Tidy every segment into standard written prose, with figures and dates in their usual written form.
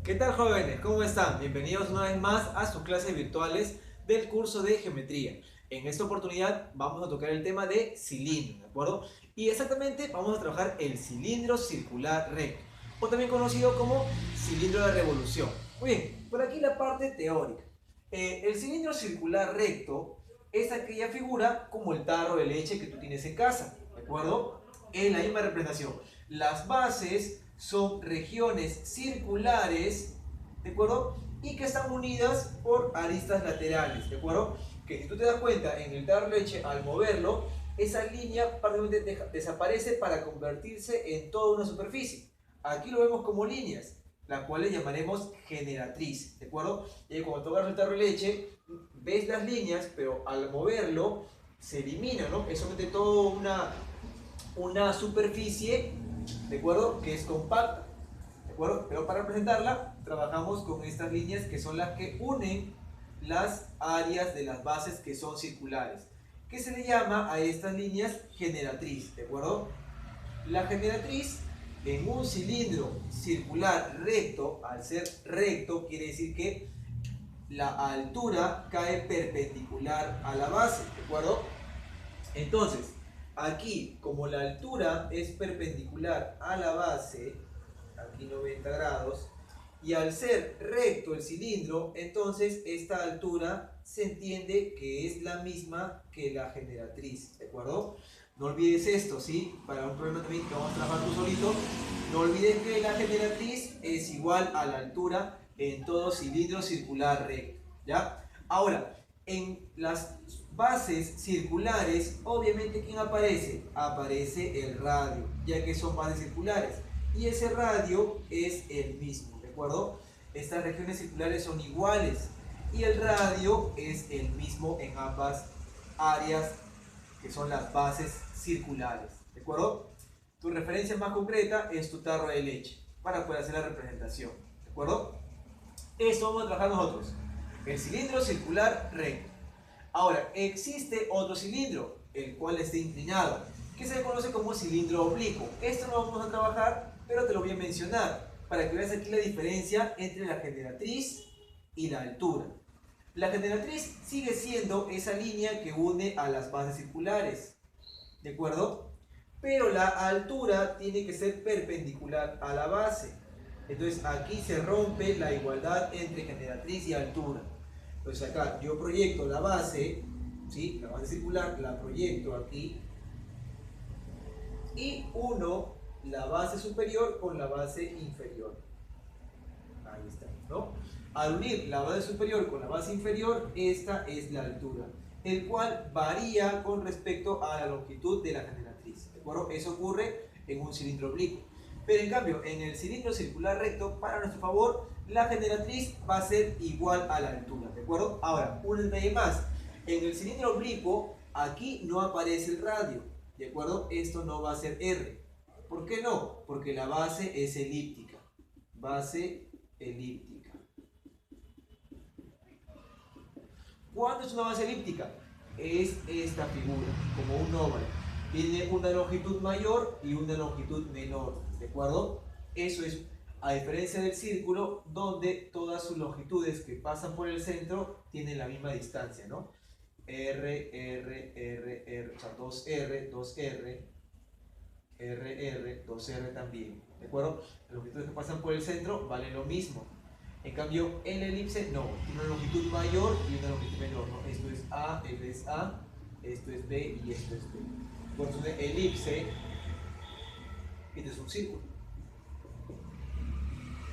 ¿Qué tal, jóvenes? ¿Cómo están? Bienvenidos una vez más a sus clases virtuales del curso de geometría. En esta oportunidad vamos a tocar el tema de cilindro, ¿de acuerdo? Y exactamente vamos a trabajar el cilindro circular recto, o también conocido como cilindro de revolución. Muy bien, por aquí la parte teórica. El cilindro circular recto es aquella figura como el tarro de leche que tú tienes en casa, ¿de acuerdo? Es la misma representación. Las bases son regiones circulares, ¿de acuerdo? Y que están unidas por aristas laterales, ¿de acuerdo? Que si tú te das cuenta, en el tarro de leche, al moverlo, esa línea prácticamente desaparece para convertirse en toda una superficie. Aquí lo vemos como líneas, las cuales llamaremos generatriz, ¿de acuerdo? Y cuando tocas el tarro de leche, ves las líneas, pero al moverlo se elimina, ¿no? Es solamente toda una superficie, ¿de acuerdo? Que es compacta, ¿de acuerdo? Pero para representarla, trabajamos con estas líneas que son las que unen las áreas de las bases que son circulares. ¿Qué se le llama a estas líneas? Generatriz, ¿de acuerdo? La generatriz en un cilindro circular recto, al ser recto, quiere decir que la altura cae perpendicular a la base, ¿de acuerdo? Entonces, aquí, como la altura es perpendicular a la base, aquí 90 grados, y al ser recto el cilindro, entonces esta altura se entiende que es la misma que la generatriz, ¿de acuerdo? No olvides esto, ¿sí? Para un problema también que vamos a trabajar tú solito, no olvides que la generatriz es igual a la altura en todo cilindro circular recto, ¿ya? Ahora, en las bases circulares, obviamente, ¿quién aparece? Aparece el radio, ya que son bases circulares. Y ese radio es el mismo, ¿de acuerdo? Estas regiones circulares son iguales y el radio es el mismo en ambas áreas que son las bases circulares, ¿de acuerdo? Tu referencia más concreta es tu tarro de leche para poder hacer la representación, ¿de acuerdo? Esto vamos a trabajar nosotros, el cilindro circular recto. Ahora, existe otro cilindro, el cual está inclinado, que se le conoce como cilindro oblicuo. Esto no vamos a trabajar, pero te lo voy a mencionar, para que veas aquí la diferencia entre la generatriz y la altura. La generatriz sigue siendo esa línea que une a las bases circulares, ¿de acuerdo? Pero la altura tiene que ser perpendicular a la base. Entonces aquí se rompe la igualdad entre generatriz y altura. Entonces acá yo proyecto la base, ¿sí? La base circular la proyecto aquí y uno la base superior con la base inferior. Ahí está, ¿no? Al unir la base superior con la base inferior, esta es la altura, el cual varía con respecto a la longitud de la generatriz, ¿de acuerdo? Eso ocurre en un cilindro oblicuo. Pero en cambio, en el cilindro circular recto, para nuestro favor, la generatriz va a ser igual a la altura, ¿de acuerdo? Ahora, un detalle más. En el cilindro oblicuo, aquí no aparece el radio, ¿de acuerdo? Esto no va a ser R. ¿Por qué no? Porque la base es elíptica. Base elíptica. ¿Cuándo es una base elíptica? Es esta figura, como un óvalo. Tiene una longitud mayor y una longitud menor, ¿de acuerdo? Eso es, a diferencia del círculo, donde todas sus longitudes que pasan por el centro tienen la misma distancia, ¿no? R, o sea, 2R, 2R, RR, 2R también, ¿de acuerdo? Las longitudes que pasan por el centro valen lo mismo. En cambio, en la elipse no, tiene una longitud mayor y una longitud menor, ¿no? Esto es A, esto es A, esto es B y esto es B. Por eso una elipse, este es un círculo.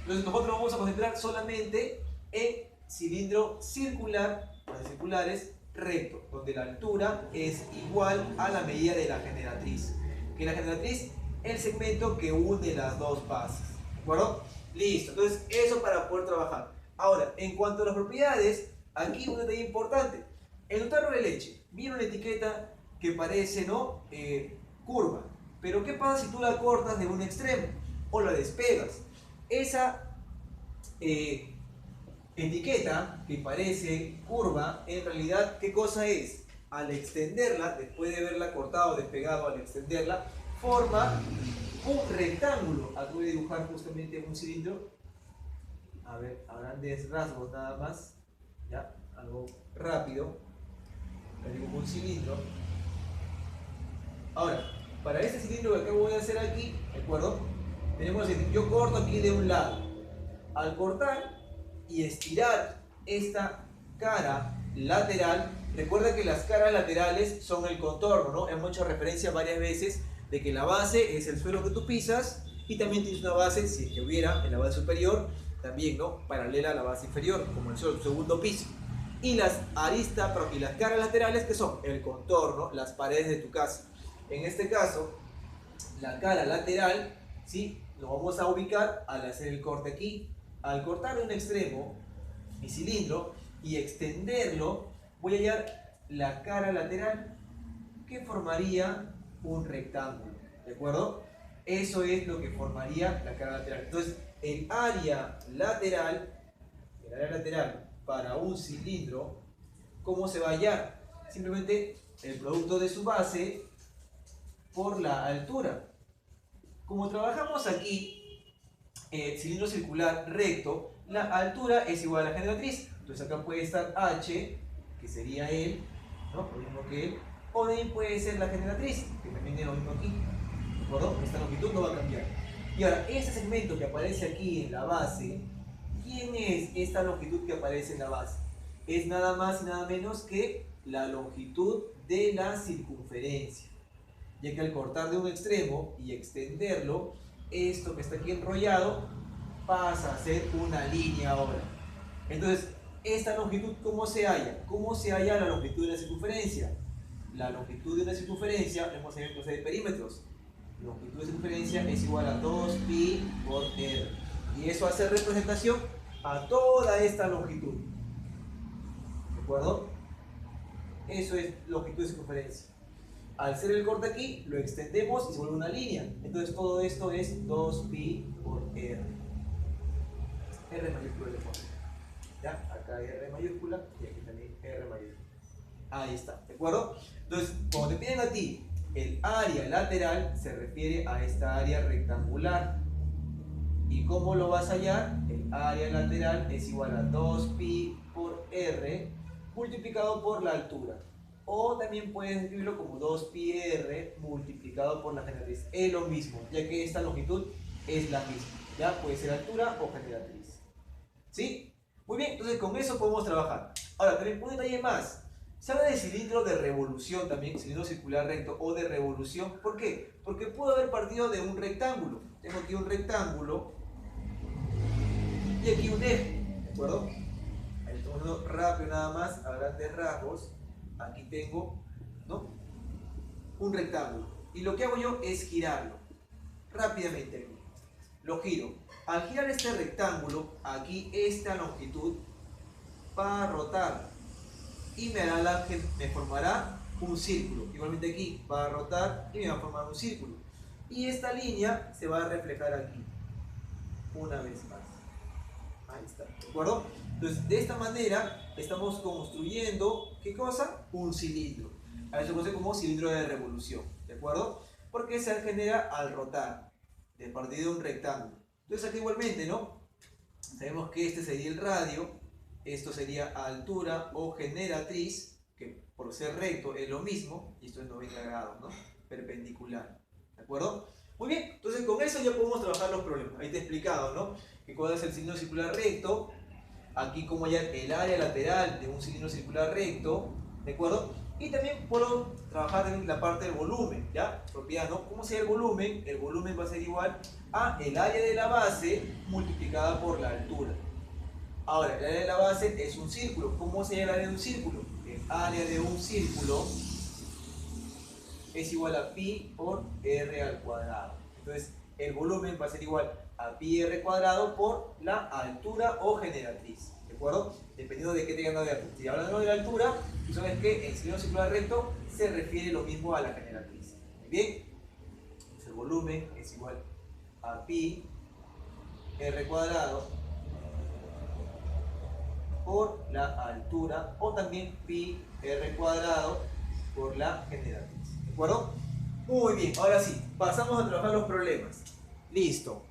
Entonces nosotros vamos a concentrar solamente en cilindro circular, bases circulares, recto, donde la altura es igual a la medida de la generatriz. Que la generatriz es el segmento que une las dos bases, ¿de acuerdo? Listo, entonces eso para poder trabajar. Ahora, en cuanto a las propiedades, aquí un detalle importante. En un tarro de leche viene una etiqueta que parece, ¿no? Curva. Pero ¿qué pasa si tú la cortas de un extremo o la despegas? Esa etiqueta que parece curva, en realidad, ¿qué cosa es? Al extenderla, después de haberla cortado o despegado, al extenderla, forma un rectángulo. Aquí voy a dibujar justamente un cilindro. a ver, a grandes rasgos nada más, ¿ya? Algo rápido, tenemos un cilindro. Ahora, para este cilindro que acabo de hacer aquí, ¿de acuerdo? Tenemos el, yo corto aquí de un lado. Al cortar y estirar esta cara lateral, recuerda que las caras laterales son el contorno, ¿no? Hemos hecho referencia varias veces de que la base es el suelo que tú pisas y también tienes una base, si es que hubiera en la base superior, también, ¿no? Paralela a la base inferior, como el segundo piso. Y las aristas y las caras laterales, que son el contorno, las paredes de tu casa. En este caso, la cara lateral, ¿sí? Lo vamos a ubicar al hacer el corte aquí. Al cortar un extremo, mi cilindro, y extenderlo, voy a hallar la cara lateral, que formaría un rectángulo, ¿de acuerdo? Eso es lo que formaría la cara lateral. Entonces, el área lateral para un cilindro, ¿cómo se va a hallar? Simplemente el producto de su base por la altura. Como trabajamos aquí, cilindro circular recto, la altura es igual a la generatriz. Entonces acá puede estar H, que sería él, ¿no? Lo mismo que él. O bien puede ser la generatriz, que también es lo mismo aquí. ¿De acuerdo? Esta longitud no va a cambiar. Y ahora, este segmento que aparece aquí en la base, ¿quién es esta longitud que aparece en la base? Es nada más y nada menos que la longitud de la circunferencia. Ya que al cortar de un extremo y extenderlo, esto que está aquí enrollado pasa a ser una línea ahora. Entonces, esta longitud, ¿cómo se halla? ¿Cómo se halla la longitud de la circunferencia? La longitud de una circunferencia, hemos en clase de perímetros, longitud de circunferencia es igual a 2pi por r. Y eso hace representación a toda esta longitud. ¿De acuerdo? Eso es longitud de circunferencia. Al hacer el corte aquí, lo extendemos y se vuelve una línea. Entonces todo esto es 2pi por r. R mayúscula de fondo. ¿Ya? Acá hay R mayúscula y aquí también R mayúscula. Ahí está, ¿de acuerdo? Entonces, cuando te piden a ti el área lateral, se refiere a esta área rectangular. ¿Y cómo lo vas a hallar? El área lateral es igual a 2pi por r multiplicado por la altura. O también puedes escribirlo como 2πr multiplicado por la generatriz. Es lo mismo, ya que esta longitud es la misma. Ya puede ser altura o generatriz. ¿Sí? Muy bien, entonces con eso podemos trabajar. Ahora, también un detalle más. Se habla de cilindro de revolución también, cilindro circular recto o de revolución. ¿Por qué? Porque pudo haber partido de un rectángulo. Tengo aquí un rectángulo y aquí un eje. ¿De acuerdo? Ahí estamos viendo rápido nada más, a grandes rasgos. Aquí tengo, ¿no? Un rectángulo. Y lo que hago yo es girarlo rápidamente aquí. Lo giro. Al girar este rectángulo, aquí esta longitud va a rotar y me formará un círculo. Igualmente aquí va a rotar y me va a formar un círculo. Y esta línea se va a reflejar aquí una vez más. Ahí está, ¿de acuerdo? Entonces, de esta manera estamos construyendo, ¿qué cosa? Un cilindro. A eso se conoce como cilindro de revolución, ¿de acuerdo? Porque se genera al rotar, de partir de un rectángulo. Entonces aquí igualmente, ¿no? Sabemos que este sería el radio, esto sería altura o generatriz, que por ser recto es lo mismo, y esto es 90 grados, ¿no? Perpendicular, ¿de acuerdo? Muy bien, entonces con eso ya podemos trabajar los problemas. Ahí te he explicado, ¿no? Que cuál es el cilindro circular recto, aquí como hallar el área lateral de un cilindro circular recto, ¿de acuerdo? Y también puedo trabajar en la parte del volumen, ¿ya? Propiedad, ¿no? ¿Cómo sería el volumen? El volumen va a ser igual a el área de la base multiplicada por la altura. Ahora, el área de la base es un círculo. ¿Cómo sería el área de un círculo? El área de un círculo es igual a pi por r al cuadrado. Entonces, el volumen va a ser igual a pi r cuadrado por la altura o generatriz. ¿De acuerdo? Dependiendo de qué tengan de altura. Si hablamos de la altura, tú sabes que el cilindro circular recto se refiere lo mismo a la generatriz. Muy bien. Entonces, el volumen es igual a pi r cuadrado por la altura o también pi r cuadrado por la generatriz. ¿De acuerdo? Muy bien, ahora sí, pasamos a trabajar los problemas. Listo.